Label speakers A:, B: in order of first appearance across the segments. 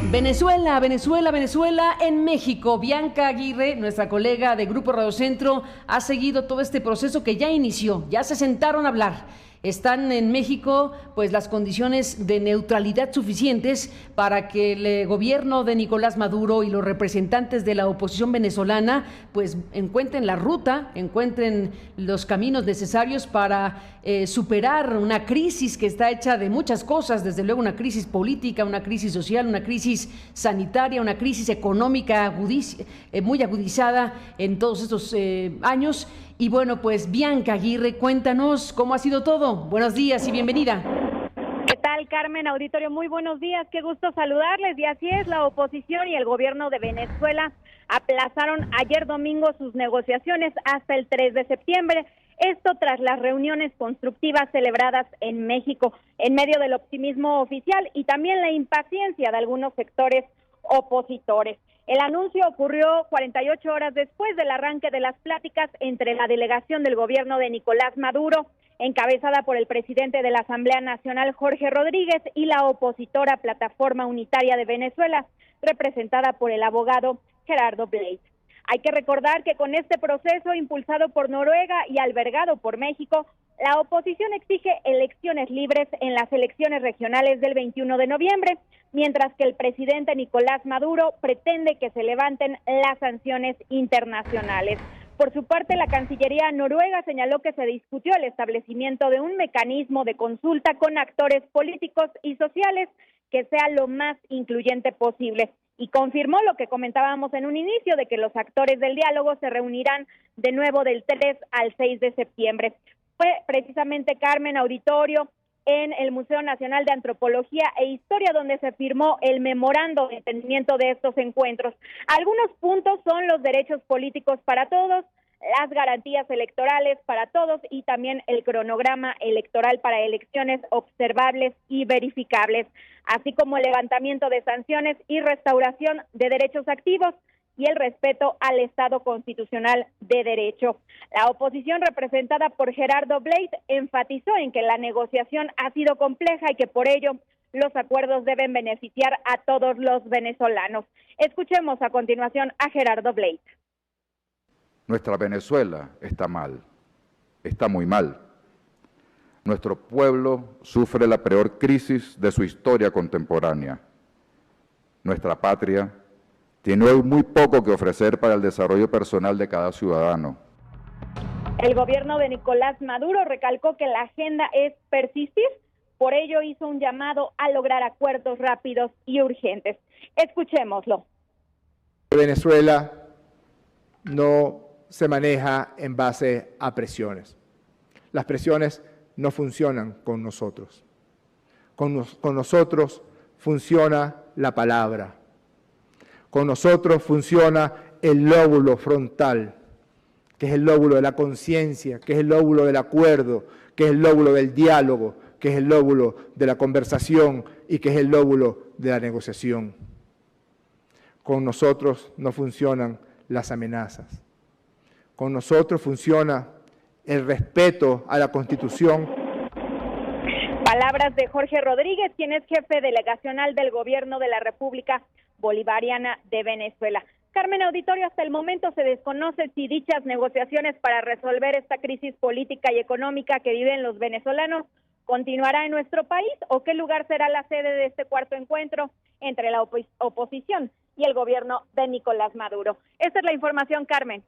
A: Venezuela, Venezuela, Venezuela en México. Bianca Aguirre, nuestra colega de Grupo Radio Centro, ha seguido todo este proceso que ya inició, ya se sentaron a hablar. Están en México pues las condiciones de neutralidad suficientes para que el gobierno de Nicolás Maduro y los representantes de la oposición venezolana pues encuentren la ruta, encuentren los caminos necesarios para superar una crisis que está hecha de muchas cosas, desde luego una crisis política, una crisis social, una crisis sanitaria, una crisis económica muy agudizada en todos estos años. Y bueno, pues Bianca Aguirre, cuéntanos cómo ha sido todo. Buenos días y bienvenida.
B: ¿Qué tal, Carmen? Auditorio, muy buenos días. Qué gusto saludarles. Y así es, la oposición y el gobierno de Venezuela aplazaron ayer domingo sus negociaciones hasta el 3 de septiembre. Esto tras las reuniones constructivas celebradas en México, en medio del optimismo oficial y también la impaciencia de algunos sectores opositores. El anuncio ocurrió 48 horas después del arranque de las pláticas entre la delegación del gobierno de Nicolás Maduro, encabezada por el presidente de la Asamblea Nacional, Jorge Rodríguez, y la opositora Plataforma Unitaria de Venezuela, representada por el abogado Gerardo Blades. Hay que recordar que con este proceso impulsado por Noruega y albergado por México, la oposición exige elecciones libres en las elecciones regionales del 21 de noviembre, mientras que el presidente Nicolás Maduro pretende que se levanten las sanciones internacionales. Por su parte, la Cancillería noruega señaló que se discutió el establecimiento de un mecanismo de consulta con actores políticos y sociales que sea lo más incluyente posible. Y confirmó lo que comentábamos en un inicio, de que los actores del diálogo se reunirán de nuevo del 3 al 6 de septiembre. Fue precisamente, Carmen, auditorio, en el Museo Nacional de Antropología e Historia, donde se firmó el memorando de entendimiento de estos encuentros. Algunos puntos son los derechos políticos para todos, las garantías electorales para todos y también el cronograma electoral para elecciones observables y verificables, así como el levantamiento de sanciones y restauración de derechos activos y el respeto al Estado constitucional de derecho. La oposición, representada por Gerardo Blades, enfatizó en que la negociación ha sido compleja y que por ello los acuerdos deben beneficiar a todos los venezolanos. Escuchemos a continuación a Gerardo Blades.
C: Nuestra Venezuela está mal, está muy mal. Nuestro pueblo sufre la peor crisis de su historia contemporánea. Nuestra patria tiene hoy muy poco que ofrecer para el desarrollo personal de cada ciudadano.
B: El gobierno de Nicolás Maduro recalcó que la agenda es persistir, por ello hizo un llamado a lograr acuerdos rápidos y urgentes. Escuchémoslo.
D: Venezuela no se maneja en base a presiones. Las presiones no funcionan con nosotros. Con nosotros funciona la palabra. Con nosotros funciona el lóbulo frontal, que es el lóbulo de la conciencia, que es el lóbulo del acuerdo, que es el lóbulo del diálogo, que es el lóbulo de la conversación y que es el lóbulo de la negociación. Con nosotros no funcionan las amenazas. Con nosotros funciona el respeto a la Constitución.
B: Palabras de Jorge Rodríguez, quien es jefe delegacional del gobierno de la República Bolivariana de Venezuela. Carmen, auditorio, hasta el momento se desconoce si dichas negociaciones para resolver esta crisis política y económica que viven los venezolanos continuará en nuestro país o qué lugar será la sede de este cuarto encuentro entre la oposición y el gobierno de Nicolás Maduro. Esta es la información, Carmen.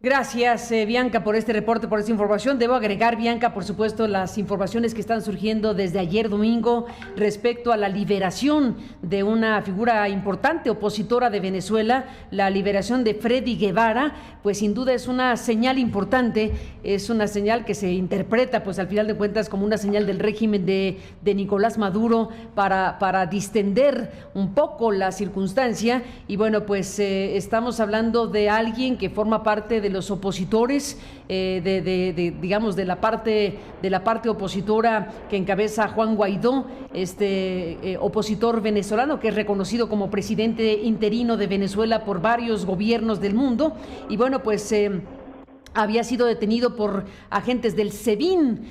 A: Gracias, Bianca, por este reporte, por esta información. Debo agregar, Bianca, por supuesto, las informaciones que están surgiendo desde ayer domingo respecto a la liberación de una figura importante opositora de Venezuela, la liberación de Freddy Guevara, pues sin duda es una señal importante, es una señal que se interpreta, pues al final de cuentas, como una señal del régimen de Nicolás Maduro para distender un poco la circunstancia. Y bueno, pues estamos hablando de alguien que forma parte de los opositores, digamos de la parte opositora que encabeza Juan Guaidó, opositor venezolano que es reconocido como presidente interino de Venezuela por varios gobiernos del mundo. Y bueno, pues había sido detenido por agentes del SEBIN,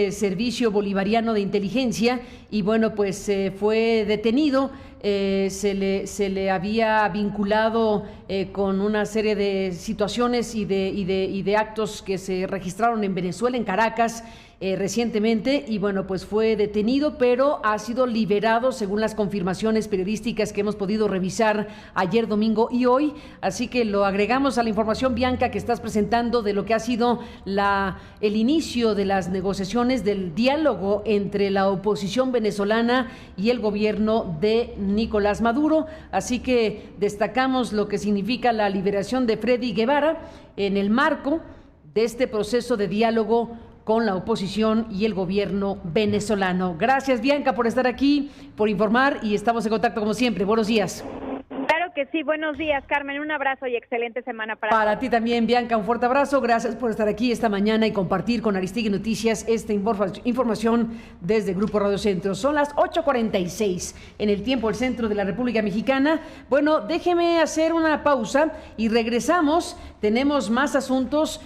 A: Servicio Bolivariano de Inteligencia, y bueno, pues fue detenido se le había vinculado con una serie de situaciones y de actos que se registraron en Venezuela, en Caracas, recientemente, y bueno, pues fue detenido, pero ha sido liberado según las confirmaciones periodísticas que hemos podido revisar ayer domingo y hoy, así que lo agregamos a la información, Bianca, que estás presentando de lo que ha sido el inicio de las negociaciones, del diálogo entre la oposición venezolana y el gobierno de Nicolás Maduro, así que destacamos lo que significa la liberación de Freddy Guevara en el marco de este proceso de diálogo con la oposición y el gobierno venezolano. Gracias, Bianca, por estar aquí, por informar, y estamos en contacto como siempre. Buenos días.
B: Claro que sí, buenos días, Carmen, un abrazo y excelente semana para
A: ti también, Bianca, un fuerte abrazo, gracias por estar aquí esta mañana y compartir con Aristegui Noticias esta información desde Grupo Radio Centro. Son las 8:46 en el tiempo del centro de la República Mexicana. Bueno, déjeme hacer una pausa y regresamos, tenemos más asuntos.